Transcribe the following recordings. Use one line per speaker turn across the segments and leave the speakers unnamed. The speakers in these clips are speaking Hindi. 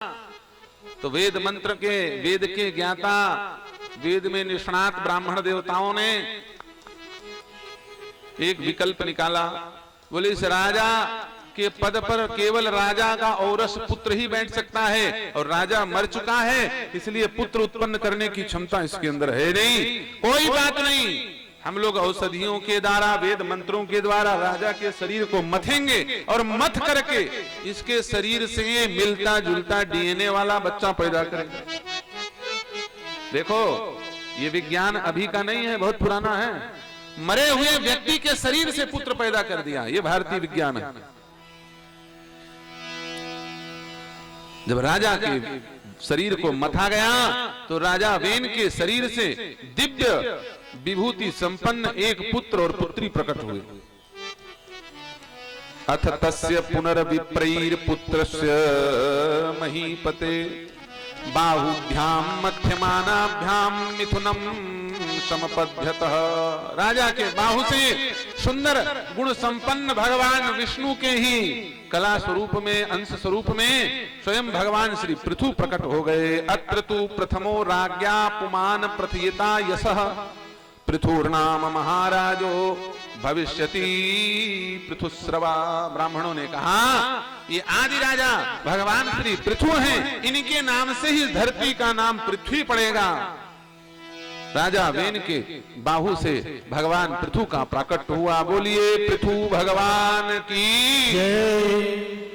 तो वेद मंत्र के, वेद के ज्ञाता, वेद में निष्णात ब्राह्मण देवताओं ने एक विकल्प निकाला। बोले इस राजा के पद पर केवल राजा का औरस पुत्र ही बैठ सकता है और राजा मर चुका है, इसलिए पुत्र उत्पन्न करने की क्षमता इसके अंदर है नहीं। कोई बात नहीं, हम लोग औषधियों के द्वारा, वेद मंत्रों के द्वारा राजा के शरीर को मथेंगे और मथ करके इसके शरीर से मिलता जुलता डीएनए वाला बच्चा पैदा करेंगे। देखो ये विज्ञान अभी का नहीं है, बहुत पुराना है। मरे हुए व्यक्ति के शरीर से पुत्र पैदा कर दिया, ये भारतीय विज्ञान है। जब राजा के शरीर को मथा गया तो राजा वेन के शरीर से दिव्य विभूति संपन्न एक पुत्र और पुत्री प्रकट हुए। अथ तस्य पुनर्विप्रैर पुत्रस्य महीपते बाहुभ्याम मध्यमानाभ्याम मिथुनम समपद्यतः। राजा के बाहु से सुंदर गुण संपन्न भगवान विष्णु के ही कला स्वरूप में, अंश स्वरूप में स्वयं भगवान श्री पृथु प्रकट हो गए। अत्र तु प्रथमो राज्ञा पुमान प्रथयिता यशः पृथुर्नाम महाराजो भविष्यति पृथुस्रवा। ब्राह्मणों ने कहा ये आदि राजा भगवान श्री पृथु हैं, इनके नाम से ही धरती का नाम पृथ्वी पड़ेगा। राजा वेन के बाहु से भगवान पृथु का प्रकट हुआ। बोलिए पृथु भगवान की जय।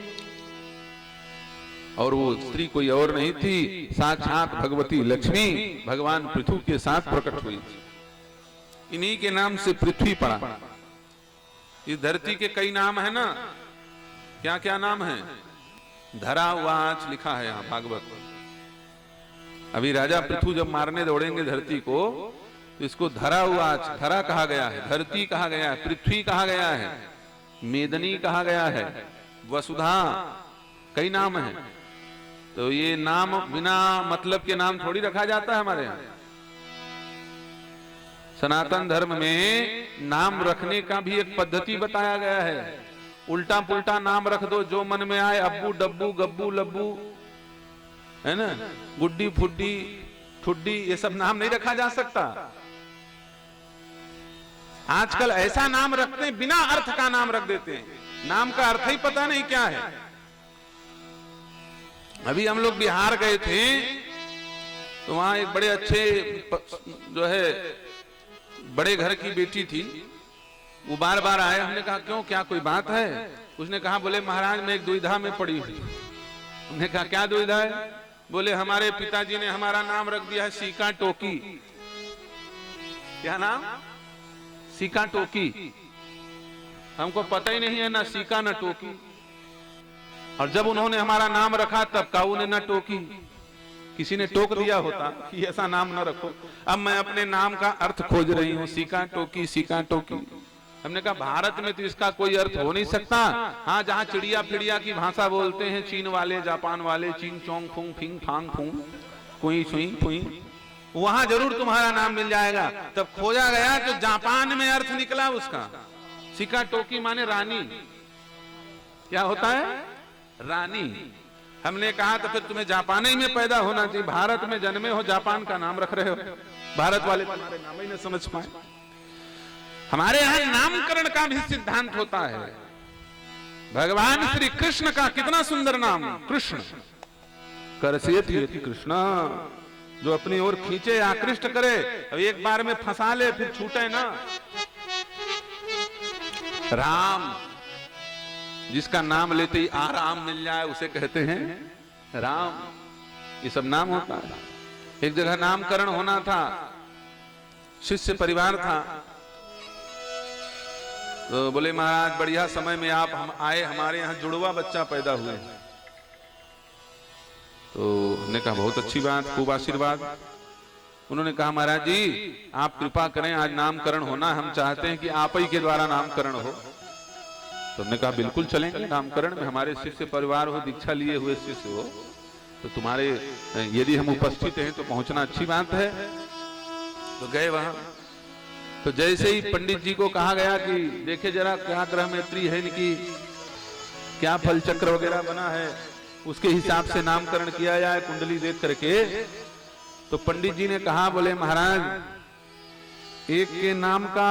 और वो स्त्री कोई और नहीं थी, साक्षात भगवती लक्ष्मी भगवान पृथु के साथ प्रकट हुई। इन्हीं के नाम से पृथ्वी पड़ा। इस धरती के कई नाम है ना, क्या क्या नाम है? धरावाच लिखा है यहाँ भागवत। अभी राजा पृथु जब मारने दौड़ेंगे धरती को तो इसको धरावाच, धरा कहा गया है, धरती कहा गया है, पृथ्वी कहा गया है, मेदनी कहा गया है, वसुधा, कई नाम है। तो ये नाम बिना मतलब के नाम थोड़ी रखा जाता है हमारे यहाँ। सनातन धर्म में नाम रखने का भी एक पद्धति बताया गया है। उल्टा पुल्टा नाम रख दो जो मन में आए, अब्बू डब्बू गब्बू लब्बू, है ना, गुड्डी फुड्डी ठुड्डी, ये सब नाम नहीं रखा जा सकता। आजकल ऐसा नाम रखते हैं, बिना अर्थ का नाम रख देते हैं, नाम का अर्थ ही पता नहीं क्या है। अभी हम लोग बिहार गए थे तो वहां एक बड़े अच्छे जो है बड़े घर की बेटी थी, वो बार बार आए। हमने कहा क्यों, क्या कोई बात है? उसने कहा बोले महाराज मैं एक दुविधा में पड़ी हुई। हमने कहा क्या दुविधा है? बोले हमारे पिताजी ने हमारा नाम रख दिया है सीका टोकी। क्या नाम? सीका टोकी। हमको पता ही नहीं है ना सीका न टोकी। और जब उन्होंने हमारा नाम रखा तब काऊ ने न टोकी। किसी ने टोक दिया होता कि ऐसा नाम न रखो। अब मैं अपने नाम का अर्थ खोज रही हूँ, सीका टोकी सीका टोकी। हमने कहा भारत में तो इसका कोई अर्थ हो नहीं सकता। हाँ, जहाँ चिड़िया फिड़िया की भाषा बोलते हैं चीन वाले, जापान वाले, चिंग चोंग फूंग फिंग फांग फूंग कुई सुई फुई, वहां जरूर तुम्हारा नाम मिल जाएगा। तब खोजा गया तो जापान में अर्थ निकला उसका। सीका टोकी माने रानी। क्या होता है? रानी। हमने कहा तो फिर तुम्हें जापानी में पैदा होना चाहिए, भारत में जन्मे हो जापान का नाम रख रहे हो। भारत वाले तुम्हारे नाम ही नहीं समझ पाए। हमारे यहाँ नामकरण का भी सिद्धांत होता है। भगवान श्री कृष्ण का कितना सुंदर नाम, कृष्ण करसेति यति कृष्ण, जो अपनी ओर खींचे, आकृष्ट करे, अब एक बार में फंसा ले फिर छूटे ना। राम, जिसका नाम लेते ही आराम मिल जाए उसे कहते हैं राम। ये सब नाम होता है। एक जगह नामकरण होना था, शिष्य परिवार था, तो बोले महाराज बढ़िया समय में आप हम आए, हमारे यहाँ जुड़वा बच्चा पैदा हुए। तो हमने कहा बहुत अच्छी बात, खूब आशीर्वाद। उन्होंने कहा महाराज जी आप कृपा करें, आज नामकरण होना, हम चाहते हैं कि आप ही के द्वारा नामकरण हो। तो हमने कहा बिल्कुल चलेंगे नामकरण में, हमारे शिष्य परिवार हो, दीक्षा लिए हुए शिष्य हो, तो तुम्हारे यदि हम उपस्थित हैं तो पहुंचना अच्छी बात है। तो गए वहां। तो जैसे ही पंडित जी को कहा गया कि देखे जरा क्या ग्रह मैत्री है इनकी, क्या फल चक्र वगैरह बना है, उसके हिसाब से नामकरण किया जाए कुंडली देख करके। तो पंडित जी ने कहा, बोले महाराज एक के नाम का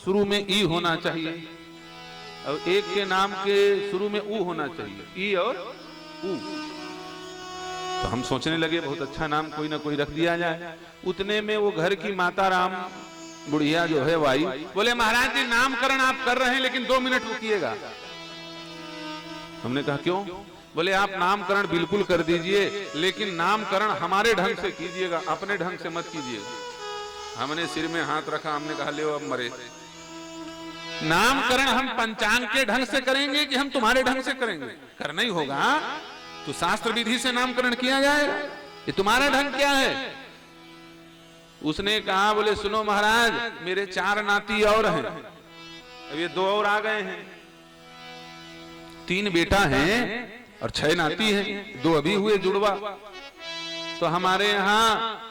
शुरू में ई होना चाहिए और एक के नाम के शुरू में ऊ होना चाहिए, ई और ऊ। तो हम सोचने लगे बहुत अच्छा नाम कोई ना कोई रख दिया जाए। उतने में वो घर की माता राम बुढ़िया जो है वाई बोले, महाराज जी नामकरण आप कर रहे हैं लेकिन 2 मिनट रुकिएगा। हमने कहा क्यों? बोले आप नामकरण बिल्कुल कर दीजिए लेकिन नामकरण हमारे ढंग से कीजिएगा, अपने ढंग से मत कीजिएगा। हमने सिर में हाथ रखा, हमने कहा ले अब मरे, नामकरण हम पंचांग के ढंग से करेंगे कि हम तुम्हारे ढंग से करेंगे? करना ही होगा तो शास्त्र विधि से नामकरण किया जाएगा, ये तुम्हारा ढंग क्या है? उसने कहा, बोले सुनो महाराज मेरे 4 नाती और हैं, अब ये 2 और आ गए हैं, 3 बेटा हैं और 6 नाती हैं, 2 अभी हुए जुड़वा। तो हमारे यहाँ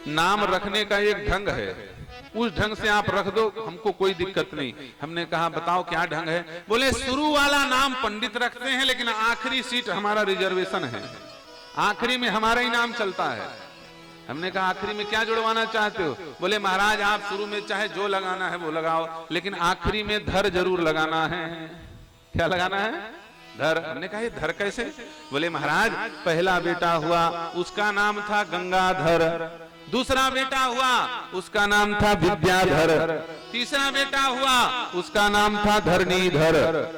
नाम रखने का एक ढंग है, उस ढंग से आप रख दो, हमको कोई दिक्कत नहीं। हमने कहा बताओ क्या ढंग है? बोले शुरू वाला नाम पंडित रखते हैं लेकिन आखिरी सीट हमारा रिजर्वेशन है, आखिरी में हमारा ही नाम चलता है। हमने कहा आखिरी में क्या जुड़वाना चाहते हो? बोले महाराज आप शुरू में चाहे जो लगाना है वो लगाओ लेकिन आखिरी में धर जरूर लगाना है। क्या लगाना है? धर। हमने कहा ये धर कैसे? बोले महाराज पहला बेटा हुआ उसका नाम था गंगाधर, दूसरा बेटा हुआ उसका नाम था विद्याधर, तीसरा बेटा हुआ उसका नाम था धरणीधर,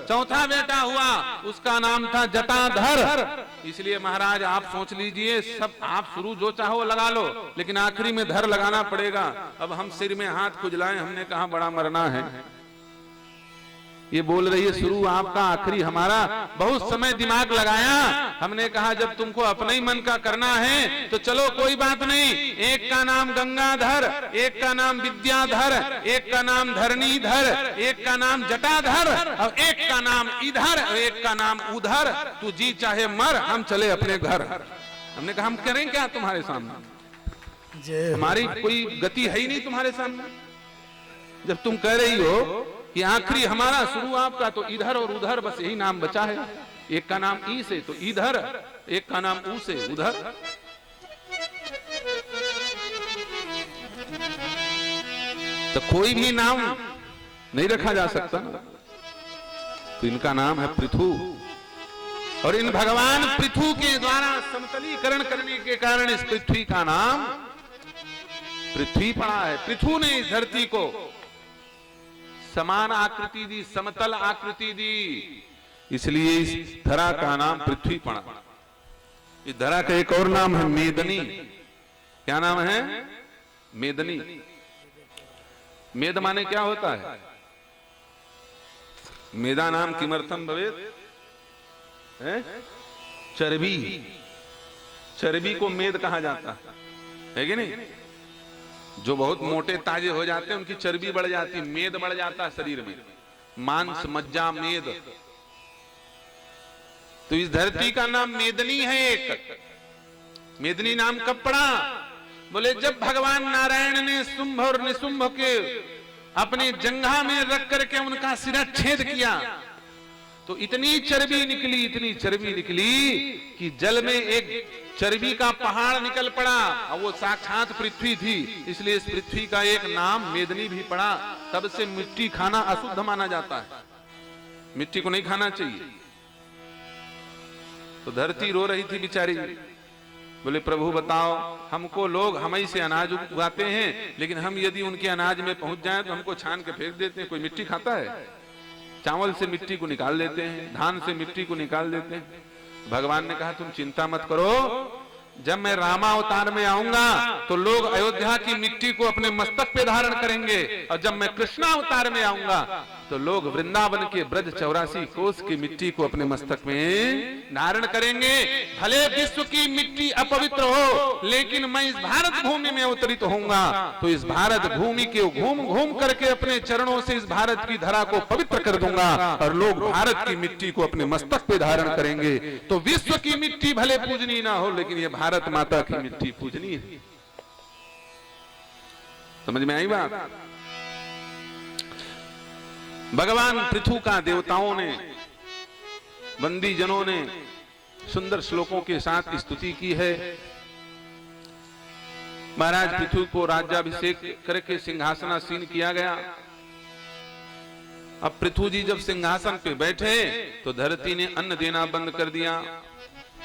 चौथा बेटा हुआ उसका नाम था जटाधर। इसलिए महाराज आप सोच लीजिए, सब आप शुरू जो चाहो लगा लो लेकिन आखिरी में धर लगाना पड़ेगा। अब हम सिर में हाथ खुजलाएं, हमने कहा बड़ा मरना है। ये बोल रही है शुरू आपका आखिरी हमारा। बहुत समय दिमाग लगाया, हमने कहा जब तुमको अपने ही मन का करना है तो चलो कोई बात नहीं, एक का नाम गंगाधर, एक का नाम विद्याधर, एक का नाम धरणीधर, एक का नाम जटाधर और एक का नाम इधर और एक का नाम उधर। तू जी चाहे मर, हम चले अपने घर। हमने कहा हम करें क्या तुम्हारे सामने, हमारी कोई गति है ही नहीं तुम्हारे सामने। जब तुम कह रही हो कि आखिरी हमारा शुरू आपका, तो इधर और उधर बस यही नाम बचा है। एक का नाम ई से तो इधर, एक का नाम ऊ से उधर। तो कोई भी नाम नहीं रखा जा सकता। तो इनका नाम है पृथु और इन भगवान पृथु के द्वारा समतलीकरण करने के कारण इस पृथ्वी का नाम पृथ्वी पड़ा है। पृथु ने इस धरती को समान आकृति दी, समतल आकृति दी, इसलिए इस धरा का नाम पृथ्वी पड़ा। इस धरा का एक और नाम है मेदनी। क्या नाम है? मेदनी। मेद माने क्या होता है? मेदा नाम किमर्थम भवेत्, चर्बी। चर्बी को मेद कहा जाता है कि नहीं? जो बहुत मोटे ताजे हो जाते हैं उनकी चर्बी बढ़ जाती है, मेद बढ़ जाता है शरीर में, मांस मज्जा मेद। तो इस धरती का नाम मेदनी है। एक मेदनी नाम कब पड़ा? बोले जब भगवान नारायण ने शुंभ और निशुंभ के अपने जंघा में रख करके उनका शिरच्छेद किया तो इतनी चर्बी निकली, इतनी चर्बी निकली कि जल में एक चर्बी का पहाड़ निकल पड़ा और वो साक्षात पृथ्वी थी। इसलिए इस पृथ्वी का एक नाम मेदनी भी पड़ा। तब से मिट्टी खाना अशुद्ध माना जाता है, मिट्टी को नहीं खाना चाहिए। तो धरती रो रही थी बेचारी, बोले प्रभु बताओ, हमको लोग हम ही से अनाज उगाते हैं लेकिन हम यदि उनके अनाज में पहुंच जाएं तो हमको छान के फेंक देते हैं। कोई मिट्टी खाता है? चावल से मिट्टी को निकाल देते हैं, धान से मिट्टी को निकाल देते हैं। भगवान ने कहा तुम चिंता मत करो, जब मैं रामावतार में आऊंगा तो लोग अयोध्या की मिट्टी को अपने मस्तक पे धारण करेंगे और जब मैं कृष्णावतार में आऊंगा तो लोग वृंदावन के ब्रज 84 कोस की मिट्टी को अपने मस्तक में धारण करेंगे। भले विश्व की मिट्टी अपवित्र हो लेकिन मैं इस भारत भूमि में अवतरित होऊंगा तो इस भारत भूमि के घूम घूम करके अपने चरणों से इस भारत की धरा को पवित्र कर दूंगा और लोग भारत की मिट्टी को अपने मस्तक पे धारण करेंगे। तो विश्व की मिट्टी भले पूजनीय ना हो लेकिन ये भारत माता की मिट्टी पूजनीय है। समझ में आई बात? भगवान पृथु का देवताओं ने बंदी जनों ने सुंदर श्लोकों के साथ स्तुति की है। महाराज पृथु को राज्याभिषेक करके सिंहासनासीन किया गया। अब पृथु जी जब सिंहासन पे बैठे तो धरती ने अन्न देना बंद कर दिया।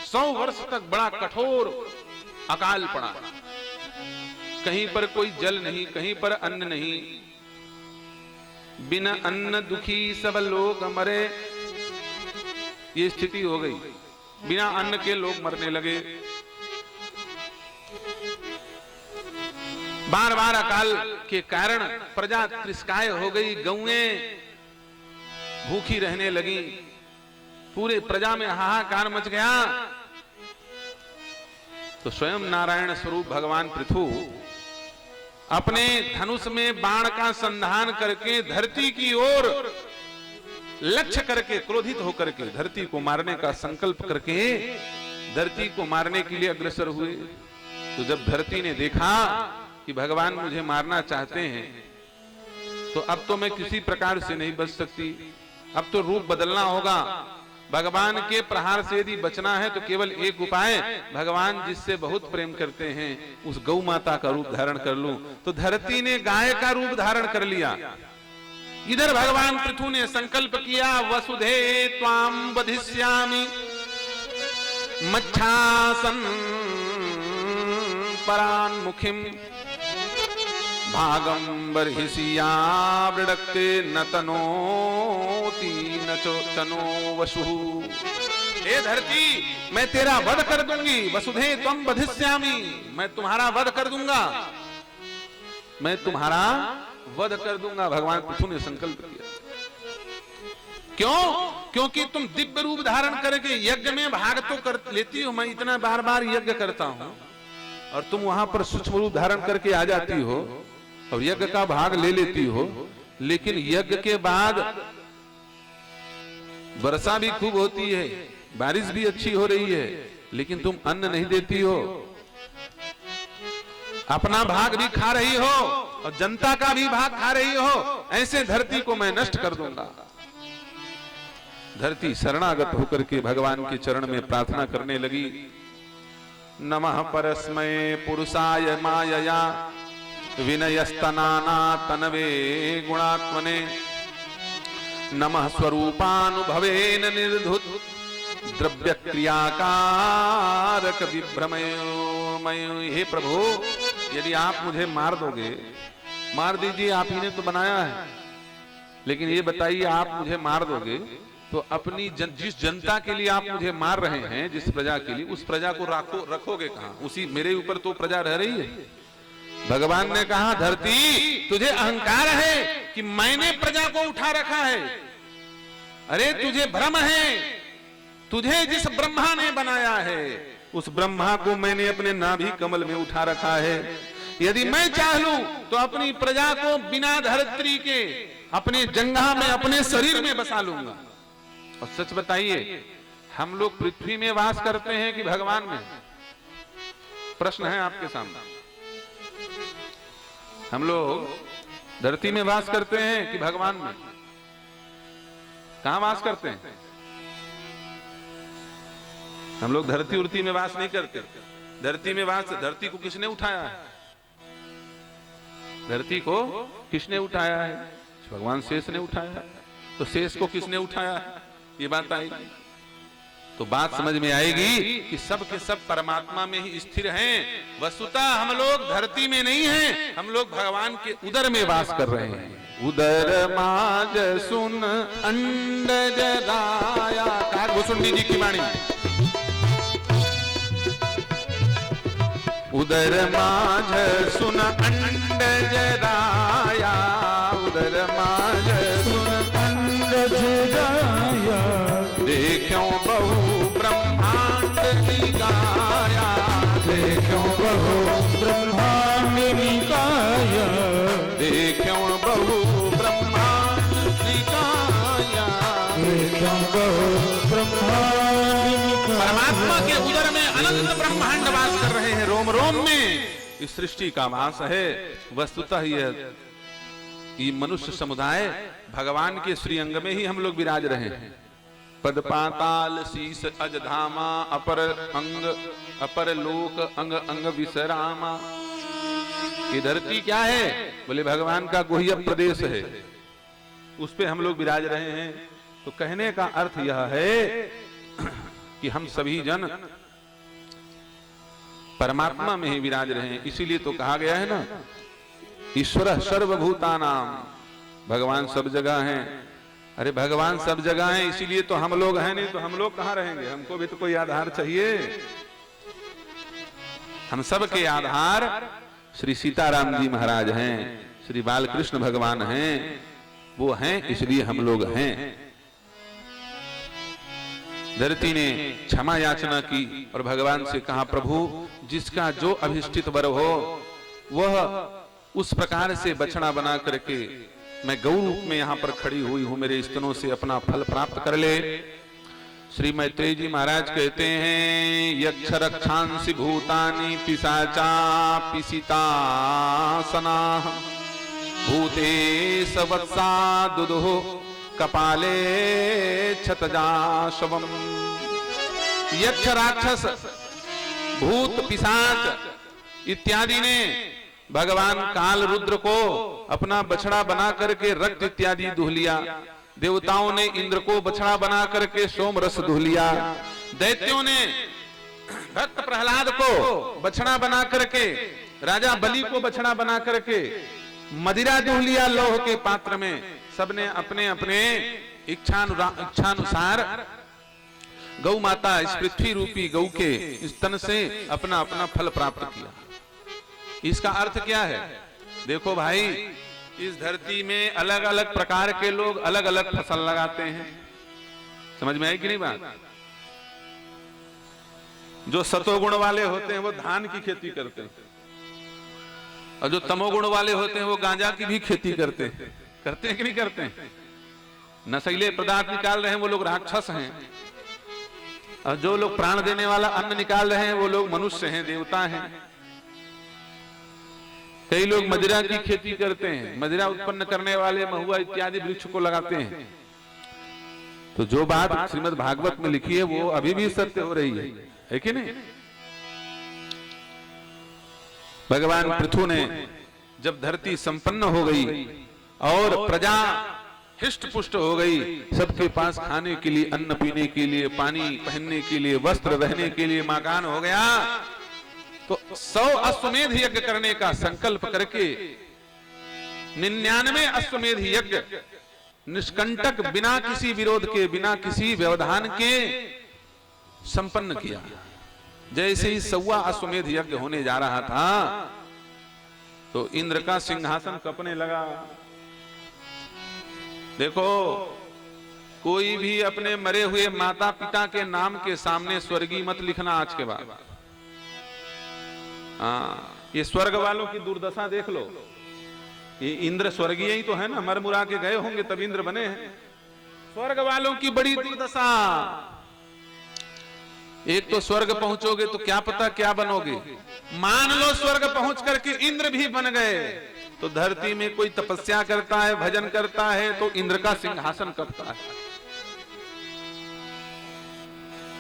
100 वर्ष तक बड़ा कठोर अकाल पड़ा, कहीं पर कोई जल नहीं, कहीं पर अन्न नहीं। बिना अन्न दुखी सब लोग मरे, ये स्थिति हो गई। बिना अन्न के लोग मरने लगे। बार बार अकाल के कारण प्रजा तृष्काय हो गई, गौएं भूखी रहने लगी, पूरे प्रजा में हाहाकार मच गया। तो स्वयं नारायण स्वरूप भगवान पृथु अपने धनुष में बाण का संधान करके धरती की ओर लक्ष्य करके क्रोधित होकर के धरती को मारने का संकल्प करके धरती को मारने के लिए अग्रसर हुए। तो जब धरती ने देखा कि भगवान मुझे मारना चाहते हैं, तो अब तो मैं किसी प्रकार से नहीं बच सकती, अब तो रूप बदलना होगा। भगवान के प्रहार से यदि बचना है तो केवल एक उपाय, भगवान जिससे बहुत प्रेम करते हैं उस गौ माता का रूप धारण कर लूं। तो धरती ने गाय का रूप धारण कर लिया। इधर भगवान पृथु ने संकल्प किया, वसुधे त्वाम वधिष्यामि मच्छासन परान्मुखिम भागम बर्हिषिया वृडक्ते न तनोति न चनो वसु। हे धरती, मैं तेरा वध कर दूंगी। वसुधे त्वं वधिष्यामि, मैं तुम्हारा वध कर दूंगा, मैं तुम्हारा वध कर दूंगा। भगवान पृथु ने संकल्प किया। क्यों? क्योंकि तुम दिव्य रूप धारण करके यज्ञ में भाग तो कर लेती हो, मैं इतना बार बार यज्ञ करता हूं और तुम वहां पर सूक्ष्म रूप धारण करके आ जाती हो और यज्ञ का भाग ले लेती हो, लेकिन यज्ञ के बाद वर्षा भी खूब होती है, बारिश भी अच्छी हो रही है, लेकिन तुम अन्न नहीं देती हो, अपना भाग भी खा रही हो और जनता का भी भाग खा रही हो। ऐसे धरती को मैं नष्ट कर दूंगा। धरती शरणागत होकर के भगवान के चरण में प्रार्थना करने लगी। नमः परस्मै पुरुषाय मायया विनयस्तनाना तनवे गुणात्मने नमः स्वरूपानुभवेन निर्धुत द्रव्य क्रियाकारक विभ्रमय। हे प्रभु, यदि आप मुझे मार दोगे, मार दीजिए, आप ही ने तो बनाया है, लेकिन ये बताइए आप मुझे मार दोगे तो अपनी जिस जनता के लिए आप मुझे मार रहे हैं, जिस प्रजा के लिए, उस प्रजा को रखोगे कहां? उसी मेरे ऊपर तो प्रजा रह रही है। भगवान ने कहा, धरती तुझे अहंकार है कि मैंने प्रजा को उठा रखा है। अरे तुझे भ्रम है, तुझे जिस ब्रह्मा ने बनाया है उस ब्रह्मा को मैंने अपने नाभि कमल में उठा रखा है। यदि मैं चाह लूं तो अपनी प्रजा को बिना धरित्री के अपने जंघा में, अपने शरीर में बसा लूंगा। और सच बताइए, हम लोग पृथ्वी में वास करते हैं कि भगवान में? प्रश्न है आपके सामने। हम लोग धरती में वास करते हैं कि भगवान में? कहां वास करते हैं? हम लोग धरती उर्ती में वास नहीं करते। धरती में वास, धरती को किसने उठाया है? धरती को किसने उठाया है? भगवान शेष ने उठाया है। तो शेष को किसने उठाया है? ये बात आएगी तो बात समझ में आएगी कि सब के सब परमात्मा में ही स्थिर हैं। वस्तुतः हम लोग धरती में नहीं हैं, हम लोग भगवान के उदर में वास कर रहे हैं। उदर माज सुन अंडज राया, काकभूषुंडी जी की वाणी। उदर माज सुन अंडज राया, उदर माज सुन अंडज राया, देखो बहु ब्रह्मांड निकाया, देखो बहु ब्रह्मांड निकाया, देखो बहु ब्रह्मांड निकाया, देखो बहु ब्रह्मांड निकाया। परमात्मा के उदर में अनंत ब्रह्मांड वास कर रहे हैं, रोम रोम में इस सृष्टि का वास है। वस्तुतः ये मनुष्य समुदाय भगवान के श्रीअंग में ही हम लोग विराज रहे हैं। पद पाताल शीस अज धामा, अपर अंग अपर लोक अंग अंग विश्रामा। ये धरती क्या है? बोले भगवान का गुह्य प्रदेश है, उस पे हम लोग विराज रहे हैं। तो कहने का अर्थ यह है कि हम सभी जन परमात्मा में ही विराज रहे हैं। इसीलिए तो कहा गया है ना, ईश्वर सर्वभूतानाम, भगवान सब जगह हैं। अरे भगवान सब जगह हैं, इसीलिए तो हम लोग हैं, नहीं तो हम लोग कहां रहेंगे? हमको भी तो कोई आधार चाहिए। हम सब के आधार श्री सीताराम जी महाराज हैं, श्री बालकृष्ण भगवान हैं, वो हैं, इसलिए हम लोग हैं। धरती ने क्षमा याचना की और भगवान से कहा, प्रभु जिसका जो अभिष्टित वर हो वह उस प्रकार से बछड़ा बना करके मैं गौ रूप में यहाँ पर खड़ी हुई हूं, मेरे स्तनों से अपना फल प्राप्त कर ले। श्री मैत्रेय जी महाराज कहते हैं, यक्ष रक्षांसि भूतानि पिशाचा पिसिता सना, भूते सवत्सा दुदुः कपाले क्षतजाशवम्। यक्ष राक्षस भूत पिशाच इत्यादि ने भगवान काल रुद्र को अपना बछड़ा बना करके रक्त इत्यादि दुह लिया। देवताओं ने इंद्र को बछड़ा बना करके सोम रस दुह लिया। दैत्यों ने भक्त प्रहलाद को बछड़ा बना करके, राजा बलि को बछड़ा बना करके मदिरा दुह लिया लोह के पात्र में। सबने अपने अपने इच्छानुसार गौ माता इस पृथ्वी रूपी गौ के स्तन से अपना अपना फल प्राप्त किया। इसका अर्थ क्या है? देखो भाई, इस धरती में अलग अलग प्रकार के लोग अलग अलग फसल लगाते हैं। समझ में आई कि नहीं बात? जो सतोगुण वाले होते हैं वो धान की खेती करते हैं, और जो तमोगुण वाले होते हैं वो गांजा की भी खेती करते हैं। करते हैं कि नहीं करते हैं? नशीले पदार्थ निकाल रहे हैं वो लोग राक्षस हैं, और जो लोग प्राण देने वाला अन्न निकाल रहे हैं वो लोग मनुष्य हैं, देवता हैं। कई लोग मदिरा की खेती करते हैं, मदिरा उत्पन्न करने वाले महुआ इत्यादि वृक्ष को लगाते हैं। तो जो बात श्रीमद् भागवत में लिखी है वो अभी भी सत्य हो रही है कि नहीं? भगवान पृथु ने जब धरती संपन्न हो गई और प्रजा हिष्ट पुष्ट हो गई, सबके पास खाने के लिए, अन्न पीने के लिए, पानी पहनने के लिए, वस्त्र रहने के लिए मकान हो गया, तो 100 अश्वमेध यज्ञ करने का संकल्प करके 99 अश्वमेध यज्ञ निष्कंटक, बिना किसी विरोध के, बिना किसी व्यवधान के संपन्न किया। जैसे ही 100वां अश्वमेध यज्ञ होने जा रहा था तो इंद्र का सिंहासन कपने लगा। देखो, कोई भी अपने मरे हुए माता पिता के नाम के सामने स्वर्गीय मत लिखना आज के बाद। ये स्वर्ग वालों की दुर्दशा देख लो। ये इंद्र स्वर्गीय ही तो है ना, मर मुरा के गए होंगे तब इंद्र बने हैं। स्वर्ग वालों की बड़ी दुर्दशा। एक तो स्वर्ग पहुंचोगे तो क्या पता क्या बनोगे। मान लो स्वर्ग पहुंच करके इंद्र भी बन गए, तो धरती में कोई तपस्या करता है, भजन करता है, तो इंद्र का सिंहासन कपता है।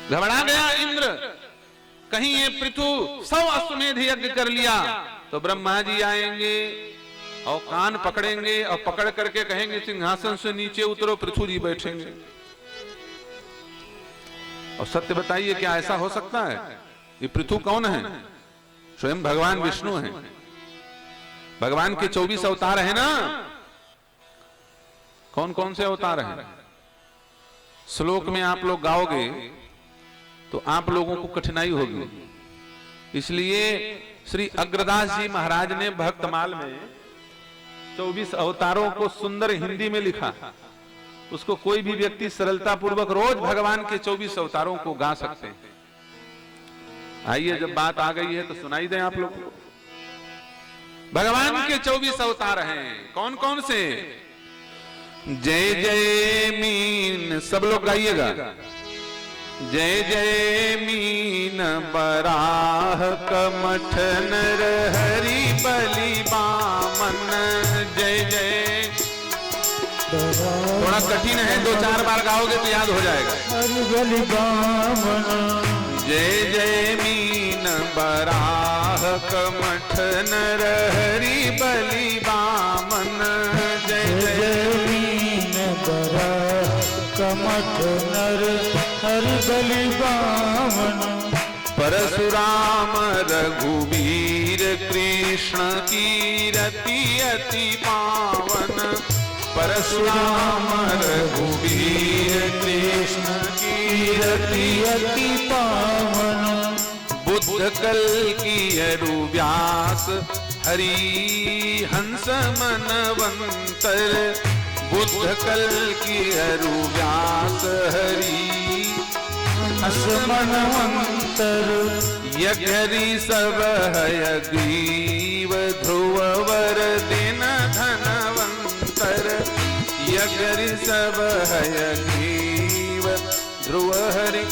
घबरा गया इंद्र, कहीं ये पृथु 100 अश्वमेध यज्ञ कर लिया तो ब्रह्मा जी आएंगे और कान पकड़ेंगे और पकड़ करके कहेंगे सिंहासन से नीचे उतरो, पृथु जी बैठेंगे। और सत्य बताइए, क्या ऐसा हो सकता है? ये पृथु कौन है? स्वयं भगवान विष्णु हैं। भगवान के 24 अवतार है ना। कौन कौन से अवतार हैं? श्लोक में आप लोग गाओगे तो आप लोगों को कठिनाई होगी, इसलिए श्री अग्रदास जी महाराज ने भक्तमाल में 24 अवतारों को सुंदर हिंदी में लिखा। उसको कोई भी व्यक्ति सरलता पूर्वक रोज भगवान के 24 अवतारों को गा सकते हैं। आइए, जब बात आ गई है तो सुनाई दें आप लोग को। भगवान के 24 अवतार हैं। कौन कौन से? जय जय मीन, सब लोग गाइएगा। जय जय मीन बराह कमठ नर हरि बलि बामन, जय जय थोड़ा कठिन है, 2-4 बार गाओगे तो याद हो जाएगा।
हरि बलि बामन
जय जय मीन बराह कमठ नर हरि बलि बामन। जय
जय मीन बराह कमठ नर हरि बलि बामन।
परशुराम रघुवीर कृष्ण कीरति अति पावन। परशुराम रघुवीर कृष्ण कीरति
अति पावन।
बुद्ध कल की अरु व्यास हरि हंस मनवंतर। बुद्ध कल की अरु व्यास हरि हंस मनवंतर। यज्ञ सब हयग्रीव ध्रुव वर दिन धनवंतर। यज्ञ सब हयग्रीव ध्रुव हरि।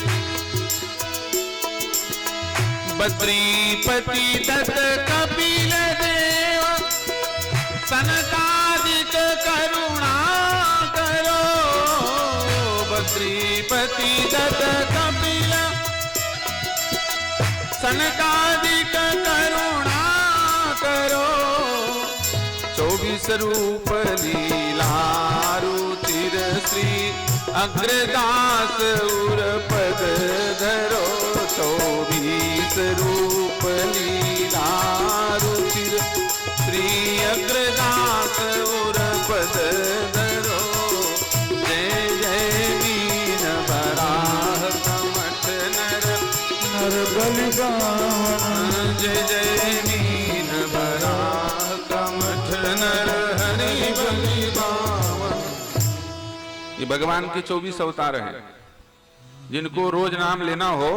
बद्रीपति दत्त कपिल देव सनकादिक करुणा करो। बद्रीपति दत्त कपिल सनकादिक करुणा करो। 24 रूप लीला रुचिर श्री अग्रदास उर पद धरो। 24 रूप लीला रुचिर श्री अग्रदास उर पद धरो। जय जय मीन बराह कमठ नर
हरि बलि बामन।
जय जय मीन बराह कमठ नर हरि बलि बामन। ये भगवान के 24 अवतार हैं। जिनको रोज नाम लेना हो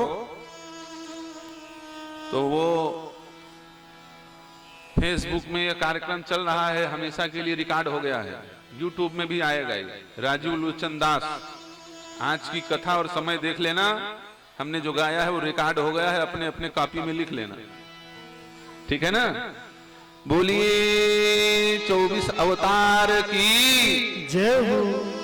तो वो फेसबुक में ये कार्यक्रम चल रहा है, हमेशा के लिए रिकॉर्ड हो गया है, यूट्यूब में भी आएगा। राजीव लोचन दास, आज की कथा और समय देख लेना। हमने जो गाया है वो रिकॉर्ड हो गया है, अपने अपने कॉपी में लिख लेना, ठीक है ना। बोलिए 24 अवतार की
जय हो।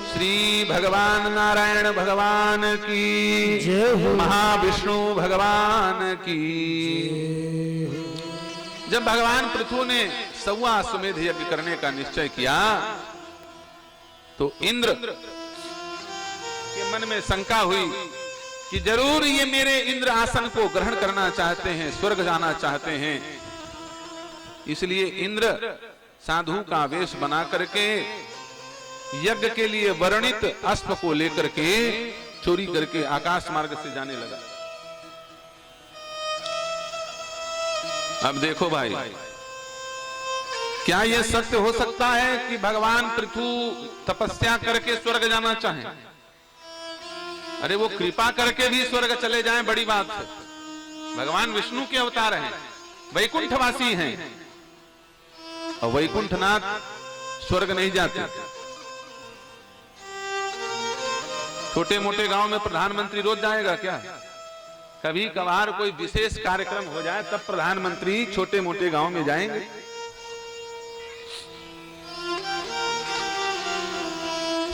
श्री भगवान नारायण भगवान की
जय हो।
महाविष्णु भगवान की। जब भगवान पृथु ने 125 अश्वमेध यज्ञ करने का निश्चय किया तो इंद्र के मन में शंका हुई कि जरूर ये मेरे इंद्र आसन को ग्रहण करना चाहते हैं, स्वर्ग जाना चाहते हैं। इसलिए इंद्र साधु का वेश बना करके यज्ञ के लिए वर्णित अश्व को लेकर के चोरी करके आकाश मार्ग से जाने लगा। अब देखो भाई, क्या यह सत्य हो सकता है कि भगवान पृथु तपस्या करके स्वर्ग जाना चाहें? अरे वो कृपा करके भी स्वर्ग चले जाएं, बड़ी बात है। भगवान विष्णु के अवतार हैं, वैकुंठवासी हैं, और वैकुंठनाथ स्वर्ग नहीं जाते। छोटे मोटे गांव में प्रधानमंत्री रोज जाएगा क्या? कभी कभार कोई विशेष कार्यक्रम हो जाए तब प्रधानमंत्री छोटे मोटे गांव में जाएंगे।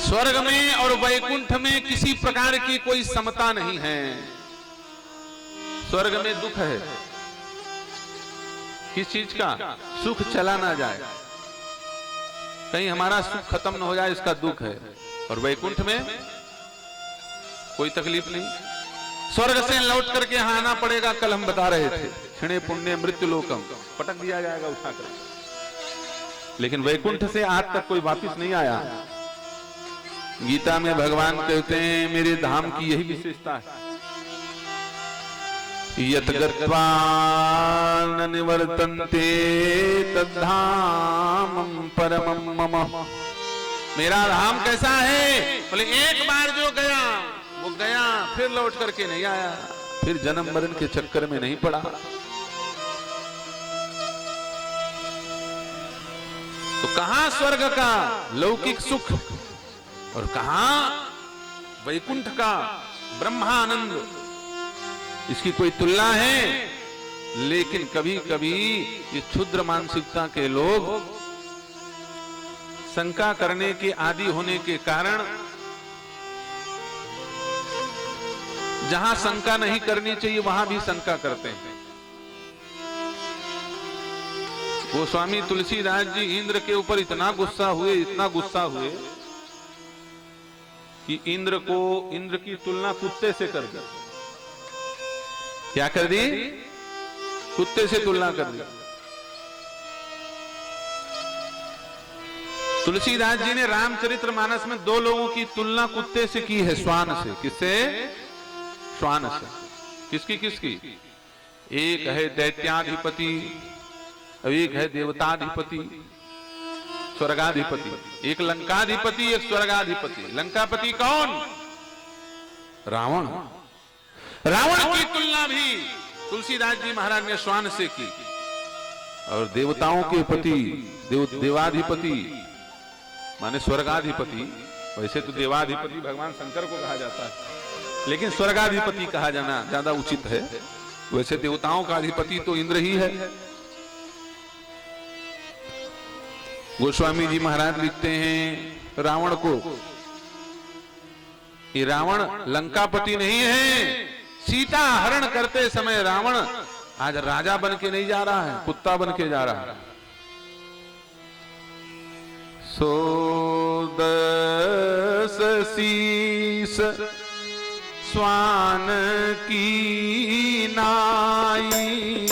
स्वर्ग में और वैकुंठ में किसी प्रकार की कोई समता नहीं है। स्वर्ग में दुख है, किस चीज का? सुख चला ना जाए, कहीं हमारा सुख खत्म न हो जाए, इसका दुख है। और वैकुंठ में कोई तकलीफ नहीं। स्वर्ग से लौट करके यहां आना पड़ेगा। कल हम बता रहे थे, क्षणे पुण्य मृत्यु लोकम, पटक दिया जाएगा उठाकर। लेकिन वैकुंठ से आज तक कोई वापिस नहीं आया। गीता में भगवान कहते हैं मेरे धाम की यही विशेषता है, यत गत्वा न निवर्तन्ते तद्धामं परमं मम। मेरा धाम कैसा है? बोले एक बार जो गया वो गया, फिर लौट करके नहीं आया, फिर जन्म मरण के चक्कर में नहीं पड़ा। तो कहां स्वर्ग का लौकिक सुख और कहां वैकुंठ का ब्रह्मानंद, इसकी कोई तुलना है? लेकिन कभी कभी ये क्षुद्र मानसिकता के लोग शंका करने के आदि होने के कारण जहां शंका नहीं करनी चाहिए वहां भी शंका करते हैं। वो स्वामी तुलसीदास जी इंद्र के ऊपर इतना गुस्सा हुए कि इंद्र की तुलना कुत्ते से कर दी। क्या कर दी? कुत्ते से तुलना कर दी। तुलसीदास जी ने रामचरितमानस में दो लोगों की तुलना कुत्ते से की है, श्वान से। किससे? श्वान से। किसकी? एक है दैत्याधिपति, एक है देवताधिपति, स्वर्गाधिपति। एक लंकाधिपति, एक स्वर्गाधिपति। लंकापति कौन? रावण। रावण की तुलना भी तुलसीदास जी महाराज ने श्वान से की। और देवताओं के पति देवाधिपति माने स्वर्गाधिपति। वैसे तो देवाधिपति भगवान शंकर को कहा जाता है, लेकिन स्वर्गाधिपति कहा जाना ज्यादा उचित है। वैसे देवताओं का अधिपति तो इंद्र ही है। गोस्वामी जी महाराज लिखते हैं रावण को, ये रावण लंकापति नहीं है। सीता हरण करते समय रावण आज राजा बन के नहीं जा रहा है, कुत्ता बन के जा रहा है। सो दस शीस स्वान की नाई,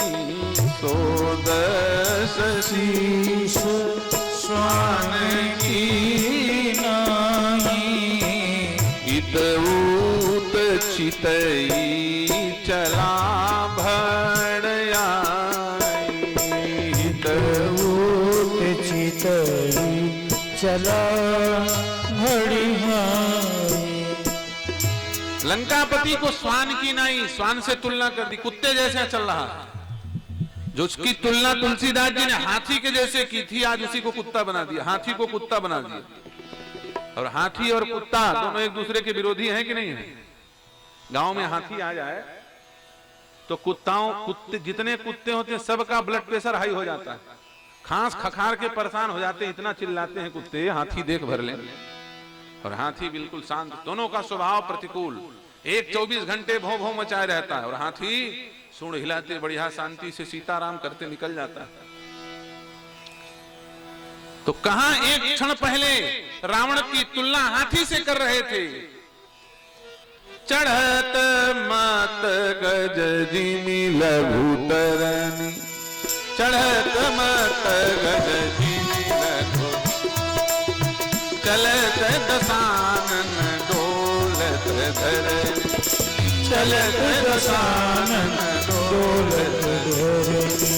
सो दस शीस स्वान की नाई, इतऊत चितई चला भड़या,
इतऊत चितई चला भड़िया।
लंकापति को श्वान की नाई, श्वान से तुलना कर दी, कुत्ते जैसा चल रहा है। जो उसकी तुलना तुलसीदास जी ने हाथी के जैसे की थी, आज उसी को कुत्ता बना दिया। हाथी को कुत्ता बना दिया। और हाथी और कुत्ता दोनों एक दूसरे के विरोधी हैं कि नहीं है? गांव में हाथी आ जाए तो कुत्ते जितने कुत्ते होते हैं सबका ब्लड प्रेशर हाई हो जाता है, खांस खखार के परेशान हो जाते हैं, इतना चिल्लाते हैं कुत्ते। हाथी देख भर ले। और हाथी बिल्कुल शांत, दोनों का स्वभाव प्रतिकूल। एक 24 घंटे भौ भौ मचाए रहता है और हाथी सूंड हिलाते बढ़िया शांति से सीताराम करते निकल जाता है। तो कहां एक क्षण पहले रावण की तुलना हाथी से कर रहे थे। चढ़त मत गज जिमी लघुतरनी, चढ़त मत गज जिमी लघु, चलत दसानन डोलत धरनी, चलत दसानन डोलत धरनी।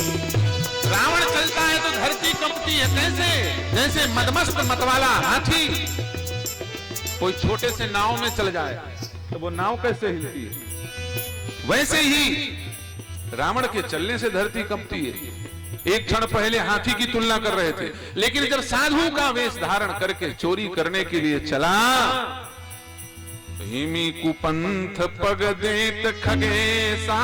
रावण चलता है तो धरती कंपती है। कैसे? जैसे मदमस्त मतवाला हाथी कोई छोटे से नाव में चल जाए तो वो नाव कैसे हिलती है, वैसे ही रावण के चलने से धरती कंपती है। एक क्षण पहले हाथी की तुलना कर रहे थे, लेकिन जब साधु का वेश धारण करके चोरी करने के लिए चला, हिमी कुपंथ पग देत खगेसा,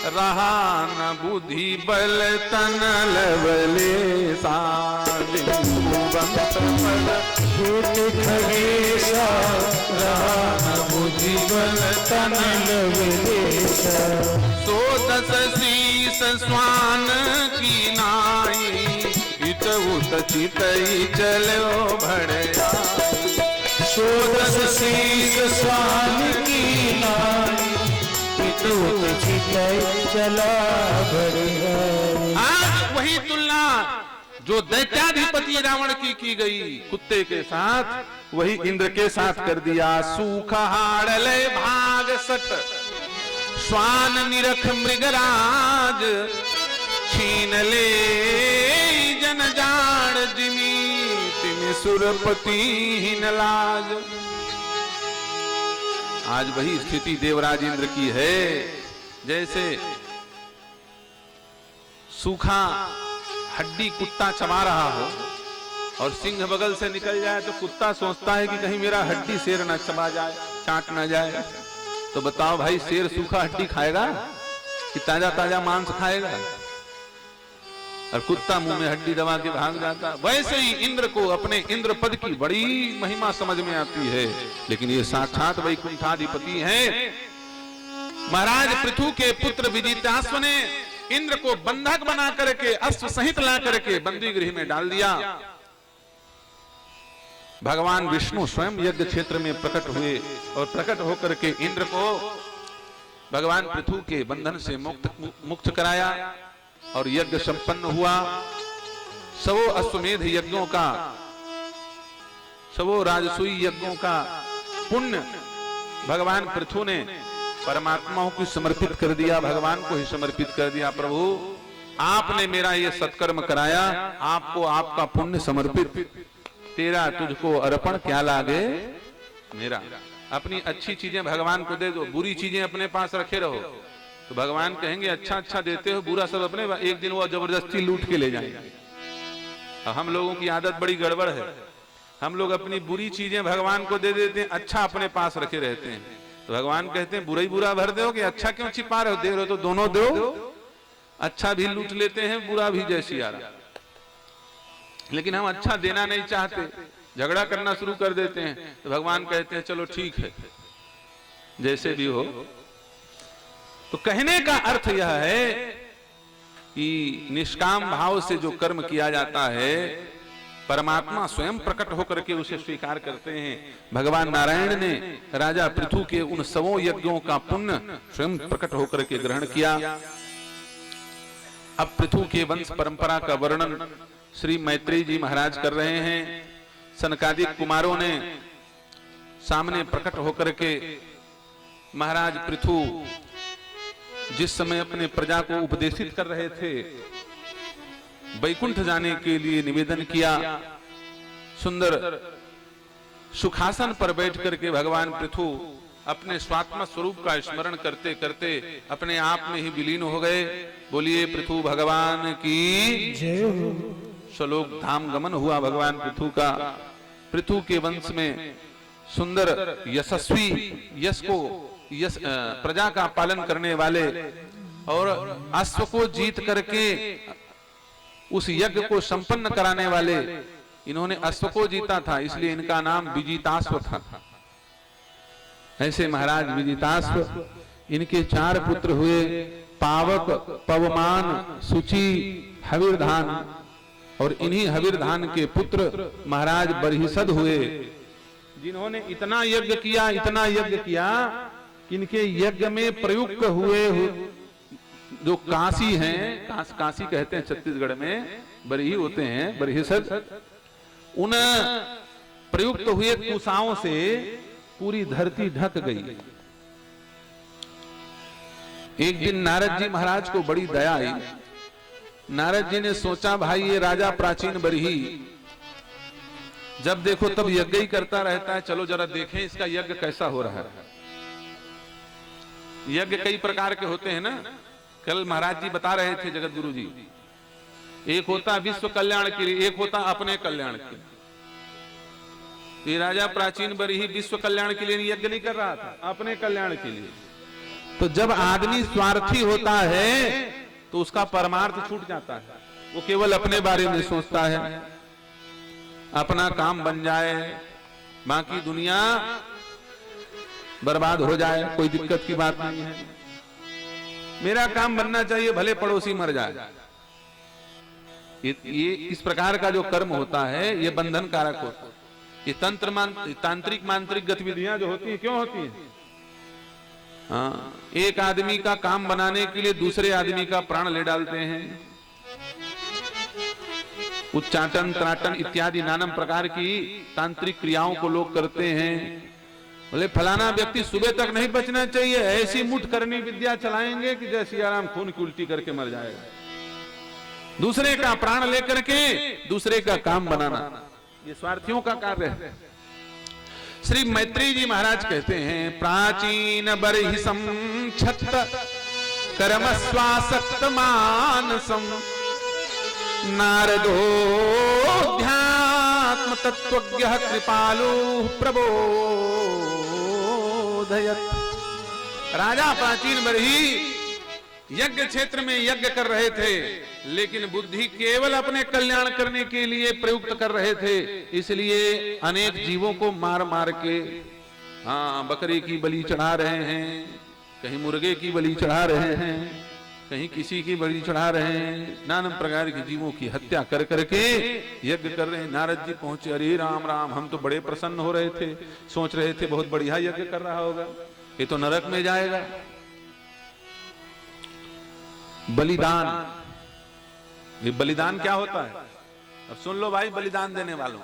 रहा न बुद्धि बल तन लवलेसा।
खगेसा, रहा न बुद्धि बल तन लवलेसा।
सो दस शीस श्वान की नाई, इत उत चितई चलो भड़या।
सो दस शीस श्वान की नाई, चला बढ़िया।
आज वही तुलना जो दैत्याधिपति रावण की गई कुत्ते के साथ, वही इंद्र के साथ कर दिया। सूख हाड़ले भाग सठ, श्वान निरख मृगराज, छीन ले जन जाड़ जिमी, तिमि सुरपति हीन लाज। आज वही स्थिति देवराज इंद्र की है। जैसे सूखा हड्डी कुत्ता चबा रहा हो और सिंह बगल से निकल जाए तो कुत्ता सोचता है कि कहीं मेरा हड्डी शेर ना चबा जाए, चाट ना जाए। तो बताओ भाई, शेर सूखा हड्डी खाएगा कि ताजा ताजा मांस खाएगा? और कुत्ता मुंह में हड्डी दबा के भाग जाता। वैसे ही इंद्र को अपने इंद्र पद की बड़ी महिमा समझ में आती है, लेकिन ये साक्षात वैकुंठाधिपति हैं। महाराज पृथु के पुत्र विजिताश्व ने इंद्र को बंधक बना करके अश्व सहित ला करके बंदी गृह में डाल दिया। भगवान विष्णु स्वयं यज्ञ क्षेत्र में प्रकट हुए और प्रकट होकर के इंद्र को भगवान पृथु के बंधन से मुक्त कराया और यज्ञ संपन्न हुआ। सबो अश्वमेध यज्ञों का, सबो राजसूय यज्ञों का पुण्य भगवान पृथु ने परमात्माओं को समर्पित कर दिया, भगवान को ही समर्पित कर दिया। प्रभु आपने मेरा ये सत्कर्म कराया, आपको आपका पुण्य समर्पित, तेरा तुझको अर्पण क्या लागे मेरा। अपनी अच्छी चीजें भगवान को दे दो, बुरी चीजें अपने पास रखे रहो तो भगवान कहेंगे अच्छा अच्छा देते हो, बुरा सब अपने, एक दिन वो जबरदस्ती लूट के ले जाएंगे। अब हम लोगों की आदत बड़ी गड़बड़ है, हम लोग अपनी बुरी चीजें भगवान को दे देते हैं, अच्छा अपने पास रखे रहते हैं। तो भगवान कहते हैं बुरा ही बुरा भर दो कि अच्छा क्यों छिपा रहे हो, दे रहे हो तो दोनों दो। अच्छा भी लूट लेते हैं, बुरा भी जैसी आ रहा, लेकिन हम अच्छा देना नहीं चाहते, झगड़ा करना शुरू कर देते हैं। तो भगवान कहते हैं चलो ठीक है जैसे भी हो। तो कहने का अर्थ यह है कि निष्काम भाव से जो कर्म किया जाता है परमात्मा स्वयं प्रकट होकर के उसे स्वीकार करते हैं। भगवान नारायण ने राजा पृथु के उन सबों यज्ञों का पुण्य स्वयं प्रकट होकर के ग्रहण किया। अब पृथु के वंश परंपरा का वर्णन श्री मैत्रेय जी महाराज कर रहे हैं। सनकादिक कुमारों ने सामने प्रकट होकर के महाराज पृथु जिस समय अपने प्रजा को उपदेशित कर रहे थे, वैकुंठ जाने के लिए निवेदन किया। सुंदर सुखासन पर बैठ करके भगवान पृथु अपने स्वात्म स्वरूप का स्मरण करते करते अपने आप में ही विलीन हो गए। बोलिए पृथु भगवान की
जय हो।
श्लोक धाम गमन हुआ भगवान पृथु का। पृथु के वंश में सुंदर यशस्वी यश प्रजा का पालन करने वाले और अश्व को जीत करके उस यज्ञ को संपन्न कराने वाले, इन्होंने अश्व को जीता था इसलिए इनका नाम विजिताश्व था। ऐसे महाराज विजिताश्व, इनके 4 पुत्र हुए, पावक, पवमान, सुचि, हविर्धान, और इन्हीं हविर्धान के पुत्र महाराज बरहिसद हुए, जिन्होंने इतना यज्ञ किया कि इनके यज्ञ में प्रयुक्त हुए जो काशी हैं, काशी कहते हैं छत्तीसगढ़ में, बरही होते हैं बरहिसद, उन प्रयुक्त हुए कुशाओं से पूरी धरती ढक गई। एक दिन नारद जी महाराज को बड़ी दया आई। नारद जी ने सोचा भाई ये राजा प्राचीन बरही जब देखो तब यज्ञ ही करता रहता है, चलो जरा देखें इसका यज्ञ कैसा हो रहा है। यज्ञ कई प्रकार के होते हैं ना, कल महाराज जी बता रहे थे जगत गुरु जी, एक होता विश्व कल्याण के लिए, एक होता अपने कल्याण के लिए। ये राजा प्राचीन बरही विश्व कल्याण के लिए यज्ञ नहीं कर रहा था, अपने कल्याण के लिए। तो जब आदमी स्वार्थी होता है तो उसका परमार्थ छूट जाता है, वो केवल अपने बारे में सोचता है, अपना काम बन जाए, बाकी दुनिया बर्बाद हो जाए, कोई दिक्कत की बात नहीं है, मेरा काम बनना चाहिए, भले पड़ोसी मर जाए। ये इस प्रकार का जो कर्म होता है ये बंधन कारक होता है। ये तांत्रिक मांत्रिक गतिविधियां जो होती हैं क्यों होती हैं? हाँ, एक आदमी का काम बनाने के लिए दूसरे आदमी का प्राण ले डालते हैं। उच्चाटन, त्राटन इत्यादि नाना प्रकार की तांत्रिक क्रियाओं को लोग करते हैं। बोले फलाना व्यक्ति सुबह तक नहीं बचना चाहिए, ऐसी मुठ करनी विद्या चलाएंगे कि जैसे आराम खून की उल्टी करके मर जाएगा। दूसरे का प्राण लेकर के दूसरे का काम बनाना, ये स्वार्थियों का कार्य है। श्री मैत्रेय जी महाराज कहते हैं, प्राचीन बरहिसं छत्त कर्मस्वासक्त मानसं नारदो ध्यात्म तत्त्वज्ञः कृपालु प्रबोधयत्। राजा प्राचीन बरही यज्ञ क्षेत्र में यज्ञ कर रहे थे, लेकिन बुद्धि केवल अपने कल्याण करने के लिए प्रयुक्त कर रहे थे। इसलिए अनेक जीवों को मार मार के, हाँ, बकरे की बलि चढ़ा रहे हैं, कहीं मुर्गे की बलि चढ़ा रहे हैं, कहीं किसी की बलि चढ़ा रहे हैं, नाना प्रकार के जीवों की हत्या कर करके यज्ञ कर रहे हैं। नारद जी पहुंचे, अरे राम राम, हम तो बड़े प्रसन्न हो रहे थे, सोच रहे थे बहुत बढ़िया यज्ञ कर रहा होगा, ये तो नरक में जाएगा। बलिदान, ये बलिदान क्या होता है? अब सुन लो भाई, बलिदान देने वालों,